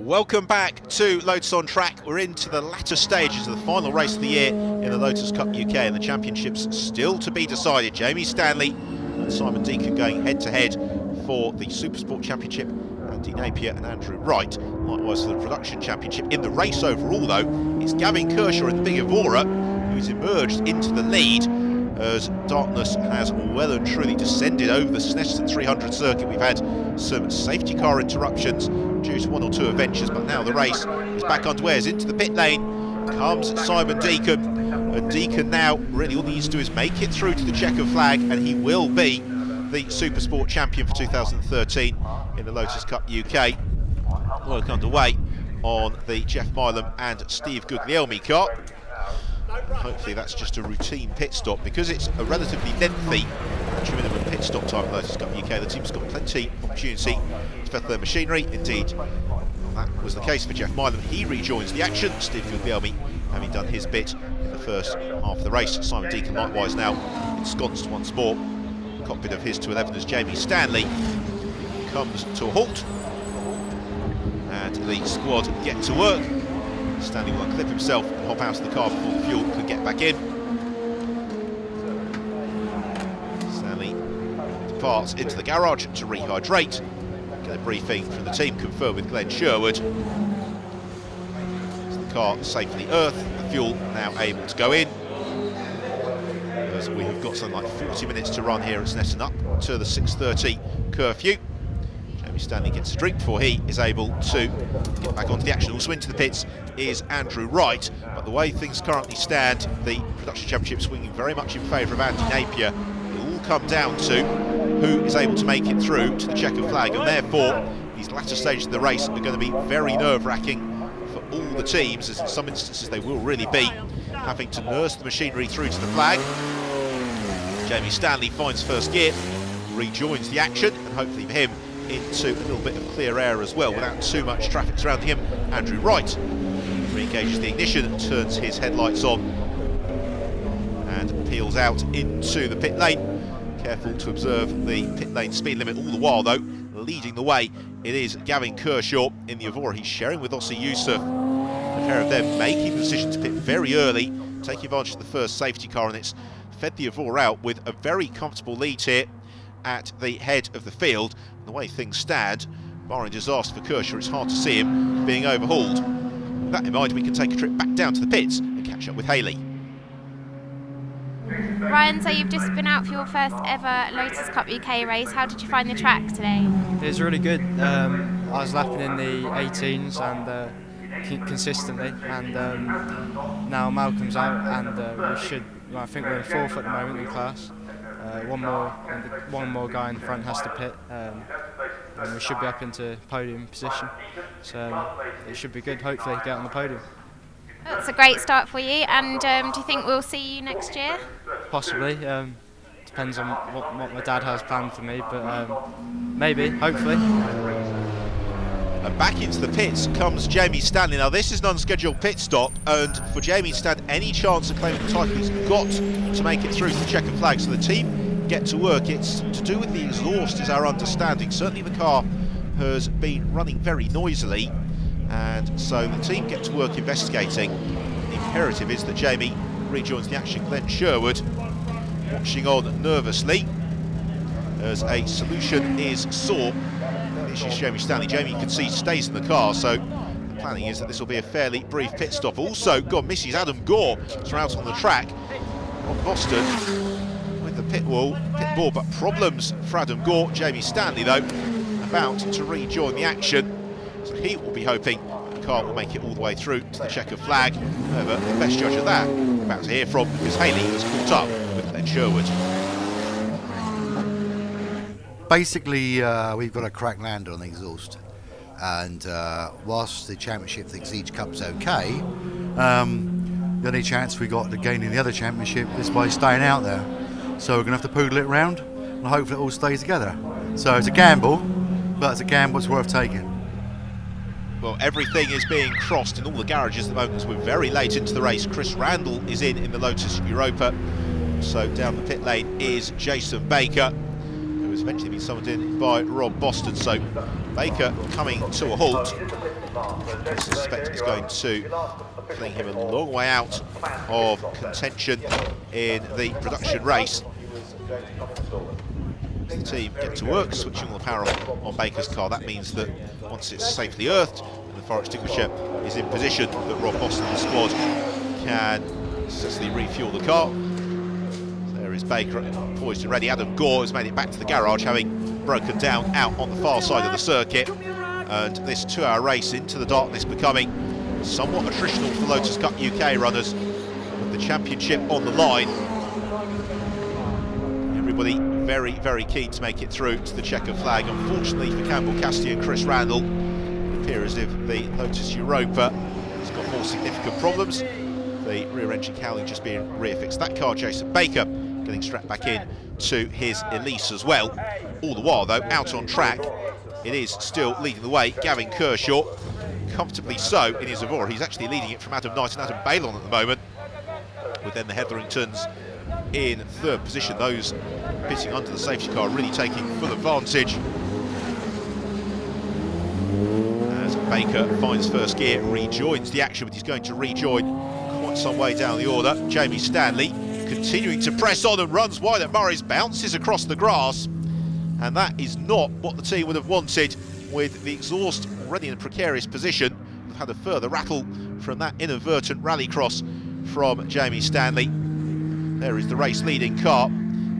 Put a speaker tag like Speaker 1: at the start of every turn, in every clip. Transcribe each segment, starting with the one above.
Speaker 1: Welcome back to Lotus on Track. We're into the latter stages of the final race of the year in the Lotus Cup UK, and the championships still to be decided. Jamie Stanley and Simon Deacon going head-to-head for the Supersport Championship. Andy Napier and Andrew Wright, likewise for the Production Championship. In the race overall, though, it's Gavin Kershaw in the Big Evora who's emerged into the lead, as darkness has well and truly descended over the Snetterton 300 circuit. We've had some safety car interruptions due to one or two adventures, but now the race is back underway. As into the pit lane comes Simon Deacon, and Deacon now really all he needs to do is make it through to the checkered flag, and he will be the Supersport champion for 2013 in the Lotus Cup UK. Work underway on the Jeff Milam and Steve Guglielmi car. Hopefully that's just a routine pit stop, because it's a relatively lengthy minimum pit stop time in Lotus Cup UK. The team's got plenty of opportunity to vet their machinery. Indeed, that was the case for Jeff Milam. He rejoins the action. Steve Guglielmi having done his bit in the first half of the race. Simon Deacon likewise now ensconced once more. The cockpit of his 211 as Jamie Stanley comes to a halt, and the squad get to work. Stanley will unclip himself and hop out of the car before the fuel can get back in. Stanley departs into the garage to rehydrate. Get a briefing from the team, confirmed with Glenn Sherwood. As the car safely earth, the fuel now able to go in. As we have got something like 40 minutes to run here at Snetterton up to the 6:30 curfew. Stanley gets a drink before he is able to get back onto the action. Also into the pits is Andrew Wright, but the way things currently stand, the Production Championship swinging very much in favour of Andy Napier. It will all come down to who is able to make it through to the checkered flag, and therefore these latter stages of the race are going to be very nerve-wracking for all the teams, as in some instances they will really be having to nurse the machinery through to the flag. Jamie Stanley finds first gear, rejoins the action, and hopefully for him into a little bit of clear air as well without too much traffic surrounding him. Andrew Wright re-engages the ignition and turns his headlights on and peels out into the pit lane. Careful to observe the pit lane speed limit all the while, though. Leading the way, it is Gavin Kershaw in the Evora. He's sharing with Ossie Yusuf. A pair of them making the decision to pit very early, taking advantage of the first safety car, and it's fed the Evora out with a very comfortable lead here at the head of the field. The way things stand, barring disaster for Kershaw, it's hard to see him being overhauled. With that in mind, we can take a trip back down to the pits and catch up with Hayley.
Speaker 2: Ryan, so you've just been out for your first ever Lotus Cup UK race. How did you find the track today?
Speaker 3: It was really good. I was lapping in the 18s and consistently, and now Malcolm's out, and I think we're in fourth at the moment in class. One more guy in the front has to pit, and we should be up into podium position, so it should be good. Hopefully get on the podium.
Speaker 2: That's a great start for you, and do you think we'll see you next year?
Speaker 3: Possibly. Depends on what my dad has planned for me, but maybe, hopefully.
Speaker 1: And back into the pits comes Jamie Stanley. Now this is an unscheduled pit stop, and for Jamie to stand any chance of claiming the title, he's got to make it through to the checkered flag. So the team get to work. It's to do with the exhaust, is our understanding. Certainly the car has been running very noisily, and so the team get to work investigating. The imperative is that Jamie rejoins the action. Glenn Sherwood watching on nervously as a solution is sought. This is Jamie Stanley. Jamie, you can see, stays in the car, so the planning is that this will be a fairly brief pit stop. Also, God, Mrs. Adam Gore is out on the track on Boston with the pit wall, but problems for Adam Gore. Jamie Stanley, though, about to rejoin the action, so he will be hoping the car will make it all the way through to the checkered flag. However, the best judge of that we're about to hear from, because Hayley has caught up with Glenn Sherwood.
Speaker 4: Basically, we've got a cracked lander on the exhaust, and whilst the championship thinks each cup's okay, the only chance we got to gain in the other championship is by staying out there. So we're going to have to poodle it around and hopefully it all stays together. So it's a gamble, but it's a gamble that's worth taking.
Speaker 1: Well, everything is being crossed in all the garages at the moment, as we're very late into the race. Chris Randall is in the Lotus Europa. So down the pit lane is Jason Baker, who has eventually been summoned in by Rob Boston. So Baker coming to a halt. I suspect he's going to fling him a long way out of contention in the production race. As the team get to work, switching all the power on Baker's car. That means that once it's safely earthed and the fire extinguisher is in position, that Rob Boston and the squad can successfully refuel the car. There is Baker poised and ready. Adam Gore has made it back to the garage, having broken down out on the far side of the circuit. And this 2-hour race into the darkness becoming somewhat attritional for Lotus Cup UK runners, with the championship on the line. Everybody very, very keen to make it through to the checkered flag. Unfortunately for Campbell Cassidy and Chris Randall, it appears as if the Lotus Europa has got more significant problems. The rear engine cowling just being rear fixed. That car, Jason Baker, getting strapped back in to his Elise as well. All the while, though, out on track, it is still leading the way. Gavin Kershaw, comfortably so in his Evora. He's actually leading it from Adam Knight and Adam Bailon at the moment, with then the Hetheringtons in third position. Those pitting under the safety car really taking full advantage. As Baker finds first gear, rejoins the action, but he's going to rejoin quite some way down the order. Jamie Stanley continuing to press on and runs wide at Murray's, bounces across the grass, and that is not what the team would have wanted with the exhaust already in a precarious position. We've had a further rattle from that inadvertent rallycross from Jamie Stanley. There is the race leading car,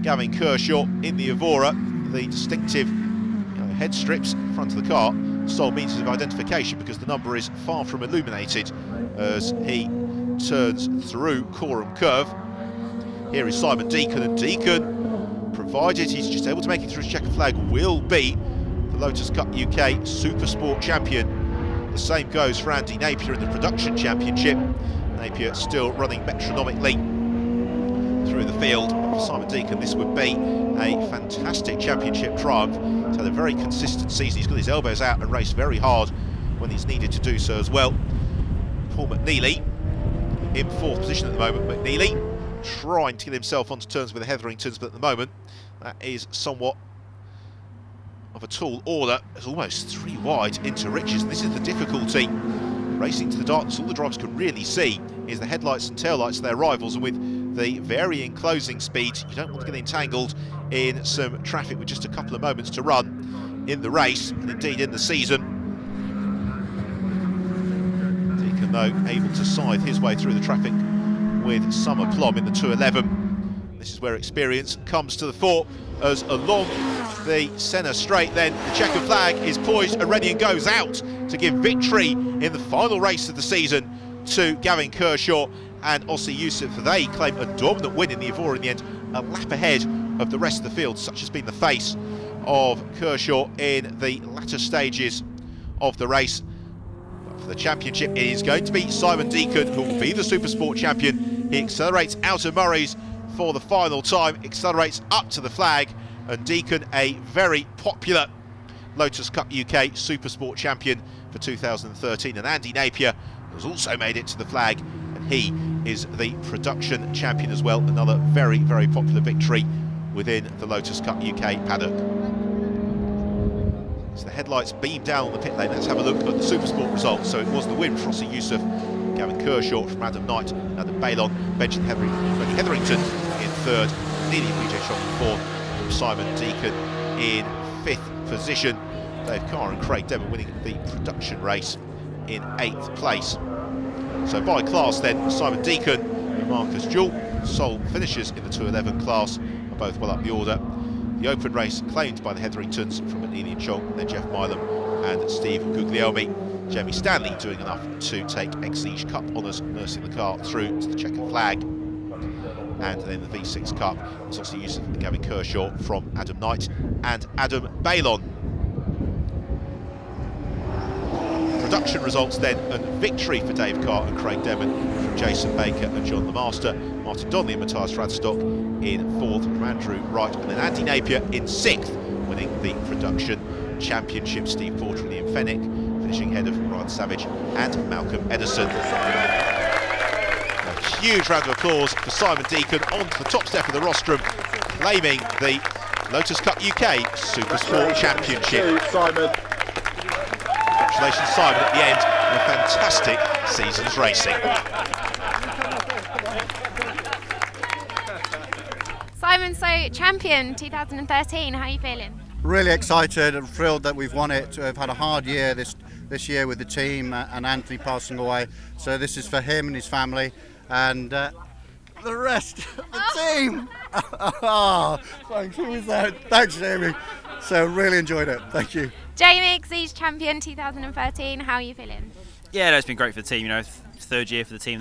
Speaker 1: Gavin Kershaw in the Evora. The distinctive head strips in front of the car, sole means of identification because the number is far from illuminated as he turns through Coram Curve. Here is Simon Deacon, and Deacon, provided he's just able to make it through his checkered flag, will be the Lotus Cup UK Super Sport champion. The same goes for Andy Napier in the production championship. Napier still running metronomically through the field. For Simon Deacon, this would be a fantastic championship triumph. He's had a very consistent season. He's got his elbows out and raced very hard when he's needed to do so as well. Paul McNeely in fourth position at the moment. McNeely trying to get himself onto terms with the Hetheringtons, but at the moment that is somewhat of a tall order. It's almost 3 wide into riches, and this is the difficulty. Racing to the darkness, all the drivers can really see is the headlights and taillights of their rivals, and with the varying closing speeds, you don't want to get entangled in some traffic with just a couple of moments to run in the race, and indeed in the season. Deacon, though, able to scythe his way through the traffic with some aplomb in the 211. This is where experience comes to the fore, as along the centre straight then the checkered flag is poised and ready and goes out to give victory in the final race of the season to Gavin Kershaw and Ossie Yusuf. They claim a dominant win in the Evora in the end, a lap ahead of the rest of the field. Such has been the face of Kershaw in the latter stages of the race. But for the championship, it is going to be Simon Deacon who will be the Supersport champion. He accelerates out of Murray's for the final time, accelerates up to the flag, and Deacon, a very popular Lotus Cup UK Supersport champion for 2013, and Andy Napier has also made it to the flag, and he is the production champion as well. Another very, very popular victory within the Lotus Cup UK paddock. So the headlights beam down on the pit lane. Let's have a look at the Supersport results. So it was the win for Ossie Yusuf, Gavin Kershaw from Adam Knight, and Adam Bailon, Benjamin Hetherington in third, Neely and PJ Shot in fourth, from Simon Deacon in fifth position. Dave Carr and Craig Devon winning the production race in 8th place. So by class then, Simon Deacon and Marcus Jewell, sole finishers in the 211 class, are both well up the order. The open race claimed by the Hetheringtons from McNeely and Chong, then Jeff Milam and Steve Guglielmi. Jamie Stanley doing enough to take Exige Cup honours, nursing the car through to the checkered flag. And then the V6 Cup was also used for Gavin Kershaw from Adam Knight and Adam Bailon. Production results then, and victory for Dave Carr and Craig Devon from Jason Baker and John Lemaster. Martin Donnelly and Matthias Radstock in fourth from Andrew Wright, and then Andy Napier in sixth, winning the production championship. Steve Porter and Ian Fennick finishing ahead of Ryan Savage and Malcolm Edison. A huge round of applause for Simon Deacon onto the top step of the rostrum, claiming the Lotus Cup UK Supersport Championship.
Speaker 5: Simon.
Speaker 1: Congratulations, Simon, at the end of a fantastic season's racing.
Speaker 2: Simon, so champion 2013, how are you feeling?
Speaker 6: Really excited and thrilled that we've won it. We've had a hard year this year with the team and Anthony passing away. So this is for him and his family and the rest of the team. Oh, thanks. Who was that? Thanks, Jamie. So really enjoyed it. Thank you.
Speaker 2: Jamie, Exige champion 2013, how are you feeling?
Speaker 7: Yeah, no, it's been great for the team. You know, third year for the team.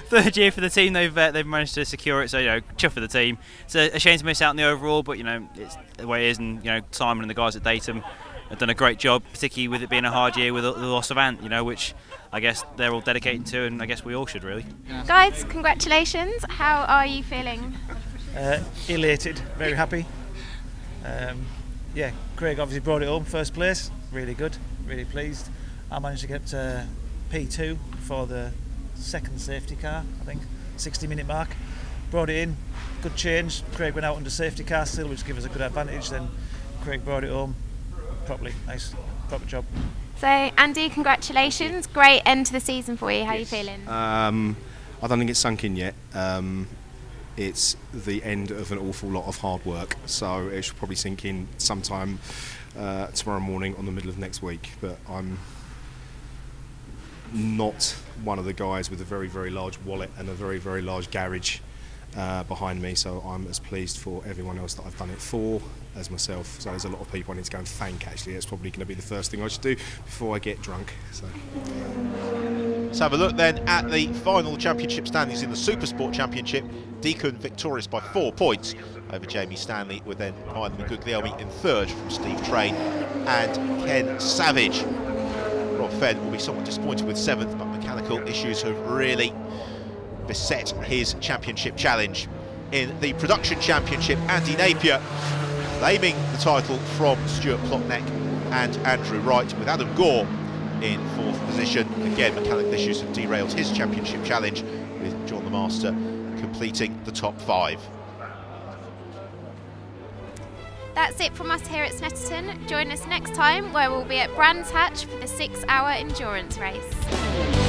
Speaker 7: Third year for the team. They've managed to secure it. So you know, chuff for the team. It's a shame to miss out on the overall, but you know, it's the way it is. And you know, Simon and the guys at Datum have done a great job, particularly with it being a hard year with the loss of Ant. You know, which I guess they're all dedicated to, and I guess we all should really.
Speaker 2: Guys, congratulations. How are you feeling?
Speaker 8: Elated, very happy. Yeah, Craig obviously brought it home, first place, really good, really pleased. I managed to get P2 for the second safety car, I think, 60-minute mark. Brought it in, good change. Craig went out under safety car still, which gave us a good advantage. Then Craig brought it home properly, nice, proper job.
Speaker 2: So Andy, congratulations, great end to the season for you. How are you feeling?
Speaker 9: I don't think it's sunk in yet. It's the end of an awful lot of hard work, so it should probably sink in sometime tomorrow morning or the middle of next week. But I'm not one of the guys with a very, very large wallet and a very, very large garage behind me, so I'm as pleased for everyone else that I've done it for as myself. So there's a lot of people I need to go and thank. Actually, it's probably going to be the first thing I should do before I get drunk. So.
Speaker 1: Let's have a look then at the final championship standings in the Supersport Championship. Deacon victorious by 4 points over Jamie Stanley, with then Ryan Guglielmi in third from Steve Train and Ken Savage. Rob Fenn will be somewhat disappointed with 7th, but mechanical issues have really beset his championship challenge. In the Production Championship, Andy Napier claiming the title from Stuart Plotneck and Andrew Wright, with Adam Gore in 4th position. Again, mechanical issues have derailed his championship challenge, with John the Master completing the top 5.
Speaker 2: That's it from us here at Snetterton. Join us next time where we'll be at Brands Hatch for the 6-hour endurance race.